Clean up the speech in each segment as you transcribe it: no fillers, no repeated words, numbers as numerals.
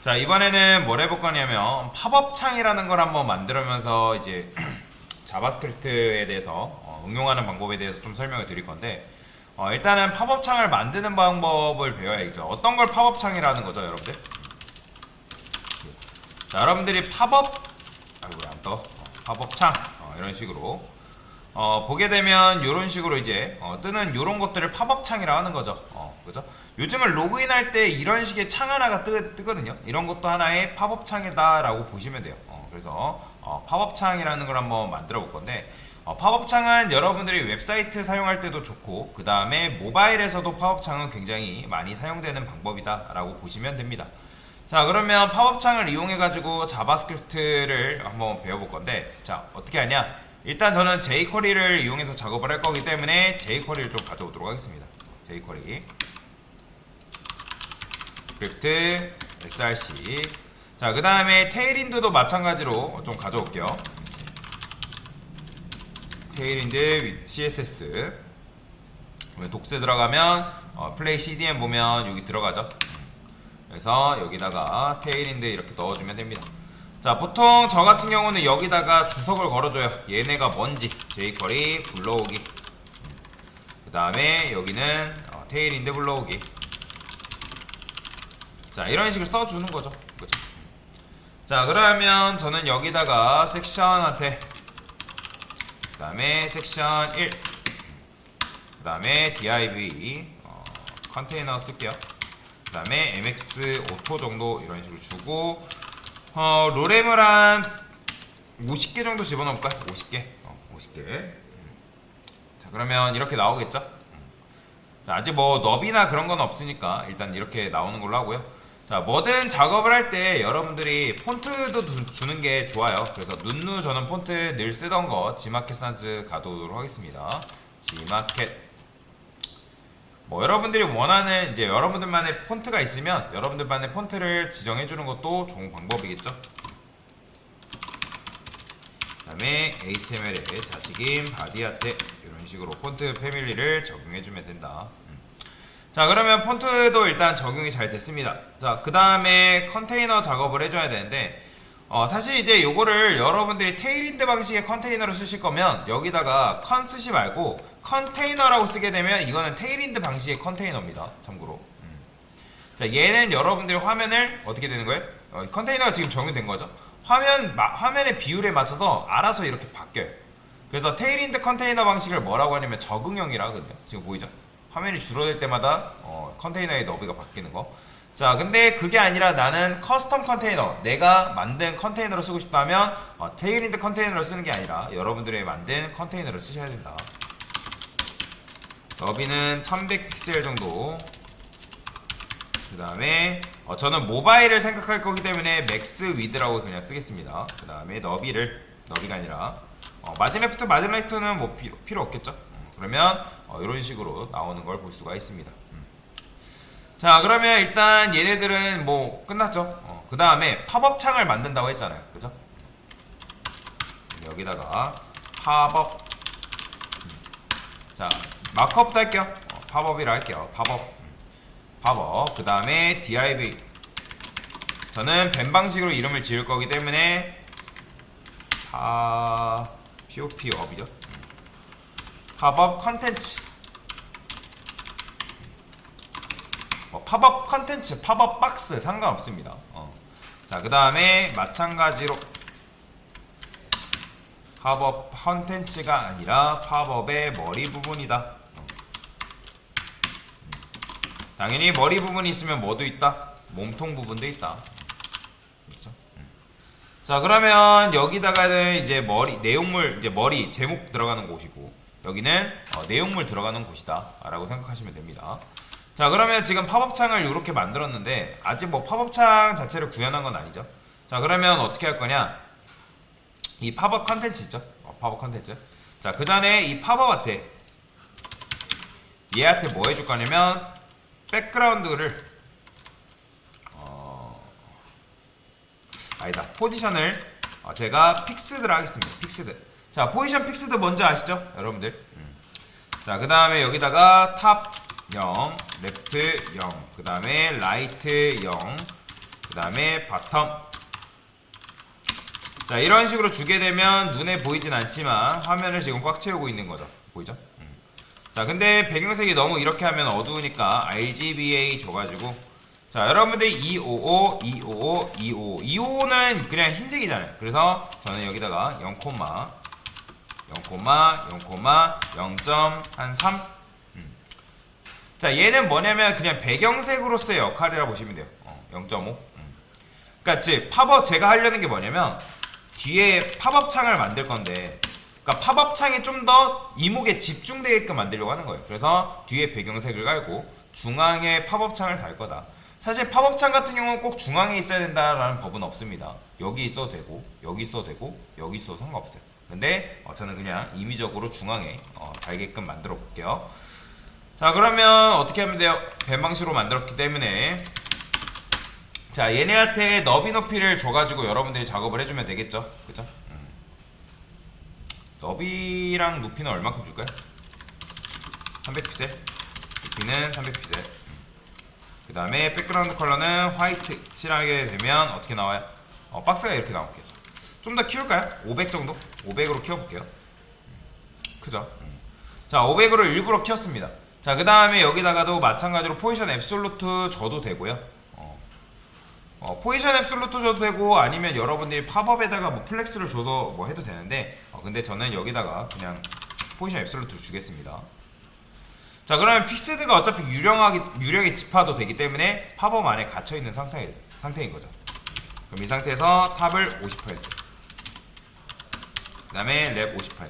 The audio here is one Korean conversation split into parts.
자, 이번에는 뭘 해볼 거냐면 팝업 창이라는 걸 한번 만들면서 이제 자바스크립트에 대해서 응용하는 방법에 대해서 좀 설명을 드릴 건데, 일단은 팝업 창을 만드는 방법을 배워야겠죠. 어떤 걸 팝업 창이라는 거죠, 여러분들? 자, 여러분들이 팝업, 아이고 안 떠. 팝업 창 이런 식으로 보게 되면 이런 식으로 이제 뜨는 이런 것들을 팝업 창이라고 하는 거죠. 그죠? 요즘은 로그인할 때 이런 식의 창 하나가 뜨거든요. 이런 것도 하나의 팝업 창이다라고 보시면 돼요. 그래서 팝업 창이라는 걸 한번 만들어 볼 건데, 팝업 창은 여러분들이 웹사이트 사용할 때도 좋고, 그 다음에 모바일에서도 팝업 창은 굉장히 많이 사용되는 방법이다라고 보시면 됩니다. 자, 그러면 팝업 창을 이용해 가지고 자바스크립트를 한번 배워볼 건데, 자, 어떻게 하냐? 일단 저는 jQuery를 이용해서 작업을 할 거기 때문에 jQuery를 좀 가져오도록 하겠습니다. jQuery 스크립트 src. 자, 그 다음에 테일윈드도 마찬가지로 좀 가져올게요. 테일윈드 css. 독스 들어가면 플레이 cdn 보면 여기 들어가죠. 그래서 여기다가 테일윈드 이렇게 넣어주면 됩니다. 자, 보통 저 같은 경우는 여기다가 주석을 걸어줘요. 얘네가 뭔지 jQuery 불러오기. 그 다음에 여기는 테일윈드 불러오기. 자, 이런 식으로 써주는 거죠. 그죠? 자, 그러면 저는 여기다가 섹션한테, 그 다음에 섹션 1, 그 다음에 div 컨테이너 쓸게요. 그 다음에 mx 오토 정도 이런 식으로 주고, 로렘을 한 50개 정도 집어넣을까요? 50개. 50개. 자, 그러면 이렇게 나오겠죠? 자, 아직 뭐 너비나 그런 건 없으니까 일단 이렇게 나오는 걸로 하고요. 자, 뭐든 작업을 할 때 여러분들이 폰트도 주는 게 좋아요. 그래서 눈누 저는 폰트 늘 쓰던 거 지마켓 산즈 가져오도록 하겠습니다. 지마켓. 뭐 여러분들이 원하는 이제 여러분들만의 폰트가 있으면 여러분들만의 폰트를 지정해 주는 것도 좋은 방법이겠죠. 그 다음에 HTML의 자식인 바디아테 이런 식으로 폰트 패밀리를 적용해 주면 된다. 자, 그러면 폰트도 일단 적용이 잘 됐습니다. 자, 그 다음에 컨테이너 작업을 해줘야 되는데, 사실 이제 요거를 여러분들이 테일윈드 방식의 컨테이너로 쓰실 거면 여기다가 컨 쓰지 말고 컨테이너라고 쓰게 되면 이거는 테일윈드 방식의 컨테이너입니다. 참고로. 자, 얘는 여러분들이 화면을 어떻게 되는 거예요? 컨테이너가 지금 적용된 거죠. 화면의 비율에 맞춰서 알아서 이렇게 바뀌어요. 그래서 테일윈드 컨테이너 방식을 뭐라고 하냐면 적응형이라 하거든요. 지금 보이죠? 화면이 줄어들 때마다 컨테이너의 너비가 바뀌는 거. 자, 근데 그게 아니라 나는 커스텀 컨테이너, 내가 만든 컨테이너를 쓰고 싶다면 테일윈드 컨테이너를 쓰는 게 아니라 여러분들이 만든 컨테이너를 쓰셔야 된다. 너비는 1100 픽셀 정도. 그 다음에 저는 모바일을 생각할 거기 때문에 맥스 위드라고 그냥 쓰겠습니다. 그 다음에 너비가 아니라 마진레프트, 마진라이트는 뭐 필요 없겠죠. 그러면 이런 식으로 나오는 걸 볼 수가 있습니다. 자, 그러면 일단 얘네들은 뭐 끝났죠. 그 다음에 팝업 창을 만든다고 했잖아요. 그죠? 여기다가 팝업. 자, 마크업도 할게요. 팝업이라 할게요. 팝업. 그 다음에 div. 저는 벤 방식으로 이름을 지을 거기 때문에 pop업이죠. 팝업 컨텐츠. 팝업 컨텐츠, 팝업 박스 상관없습니다. 자, 그 다음에 마찬가지로 팝업 컨텐츠가 아니라 팝업의 머리 부분이다. 당연히 머리 부분이 있으면 뭐도 있다? 몸통 부분도 있다. 그렇죠? 자, 그러면 여기다가는 이제 내용물, 이제 머리, 제목 들어가는 곳이고, 여기는 내용물 들어가는 곳이다 라고 생각하시면 됩니다. 자, 그러면 지금 팝업창을 이렇게 만들었는데 아직 뭐 팝업창 자체를 구현한 건 아니죠. 자, 그러면 어떻게 할 거냐, 이 팝업 컨텐츠 있죠. 팝업 컨텐츠. 자, 그 전에 이 팝업한테 얘한테 뭐 해줄 거냐면 백그라운드를 아니다, 포지션을 제가 픽스드로 하겠습니다. 픽스드. 자, 포지션 픽스드 뭔지 아시죠? 여러분들. 자, 그 다음에 여기다가 탑 0, 레프트 0, 그 다음에 라이트 0, 그 다음에 바텀. 자, 이런 식으로 주게 되면 눈에 보이진 않지만 화면을 지금 꽉 채우고 있는 거죠. 보이죠? 자, 근데 배경색이 너무 이렇게 하면 어두우니까 RGBA 줘가지고, 자, 여러분들이 255, 255, 255, 255는 그냥 흰색이잖아요. 그래서 저는 여기다가 0, 0,0.3. 자, 얘는 뭐냐면 그냥 배경색으로서의 역할이라 보시면 돼요. 0.5. 그러니까 즉 팝업, 제가 하려는 게 뭐냐면 뒤에 팝업 창을 만들 건데, 그러니까 팝업 창이 좀 더 이목에 집중되게끔 만들려고 하는 거예요. 그래서 뒤에 배경색을 깔고 중앙에 팝업 창을 달 거다. 사실 팝업 창 같은 경우는 꼭 중앙에 있어야 된다라는 법은 없습니다. 여기 있어도 되고, 여기 있어도 되고, 여기 있어도 상관없어요. 근데 저는 그냥 임의적으로 중앙에 달게끔 만들어 볼게요. 자, 그러면 어떻게 하면 돼요? 뱀방식으로 만들었기 때문에, 자, 얘네한테 너비 높이를 줘가지고 여러분들이 작업을 해주면 되겠죠? 그죠? 너비랑 높이는 얼마큼 줄까요? 300픽셀. 높이는 300픽셀. 그 다음에 백그라운드 컬러는 화이트 칠하게 되면 어떻게 나와요? 박스가 이렇게 나올게요. 좀 더 키울까요? 500 정도? 500으로 키워볼게요. 크죠? 자, 500으로 일부러 키웠습니다. 자, 그 다음에 여기다가도 마찬가지로 포지션 앱솔루트 줘도 되고요. 포지션 앱솔루트 줘도 되고, 아니면 여러분들이 팝업에다가 뭐 플렉스를 줘서 뭐 해도 되는데, 근데 저는 여기다가 그냥 포지션 앱솔루트를 주겠습니다. 자, 그러면 픽스드가 어차피 유령의 지파도 되기 때문에 팝업 안에 갇혀있는 상태인 거죠. 그럼 이 상태에서 탑을 50%, 그 다음에 랩 50%,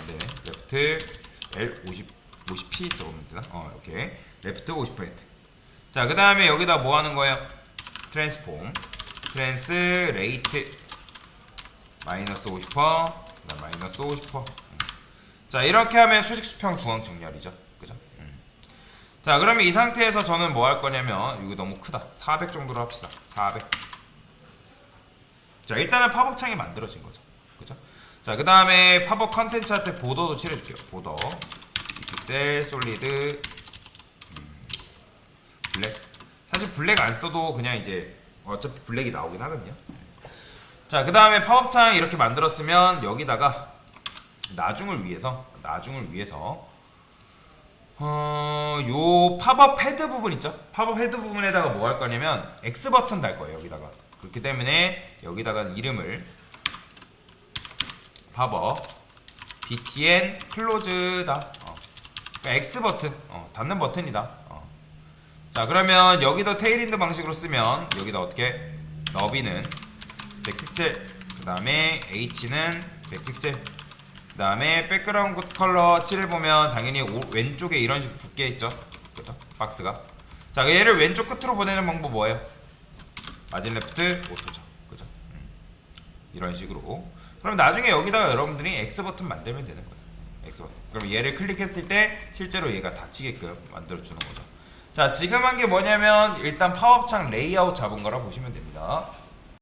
네, 레프트 L 50P 적으면 되나? 이렇게 레프트 50%. 자, 그 다음에 여기다 뭐 하는 거예요? 트랜스폼, 트랜스레이트 마이너스 50%, 그 다음 마이너스 50%. 자, 이렇게 하면 수직 수평 중앙 정렬이죠. 그죠? 자, 그러면 이 상태에서 저는 뭐 할 거냐면, 이거 너무 크다. 400 정도로 합시다. 400. 자, 일단은 팝업 창이 만들어진 거죠. 그죠? 자, 그 다음에 팝업 컨텐츠한테 보더도 칠해줄게요. 보더, 픽셀, 솔리드, 블랙. 사실 블랙 안 써도 그냥 이제 어차피 블랙이 나오긴 하거든요. 자, 그 다음에 팝업 창 이렇게 만들었으면 여기다가 나중을 위해서 요 팝업 헤드 부분 있죠? 팝업 헤드 부분에다가 뭐 할 거냐면 X 버튼 달 거예요. 여기다가. 그렇기 때문에 여기다가 이름을 팝업 btn 클로즈다. 그러니까 X 버튼, 닫는 버튼이다. 자, 그러면 여기도 테일인드 방식으로 쓰면 여기다 어떻게 너비는 100픽셀, 그 다음에 H는 100픽셀, 그 다음에 백그라운드 컬러 칠을 보면 당연히 왼쪽에 이런 식으로 붙게 있죠. 그죠? 박스가. 자, 얘를 왼쪽 끝으로 보내는 방법 뭐예요? 마진 레프트 오토죠. 그죠? 이런 식으로. 그럼 나중에 여기다가 여러분들이 X 버튼 만들면 되는 거예요. X 버튼. 그럼 얘를 클릭했을 때 실제로 얘가 닫히게끔 만들어 주는 거죠. 자, 지금 한 게 뭐냐면 일단 팝업창 레이아웃 잡은 거라 보시면 됩니다.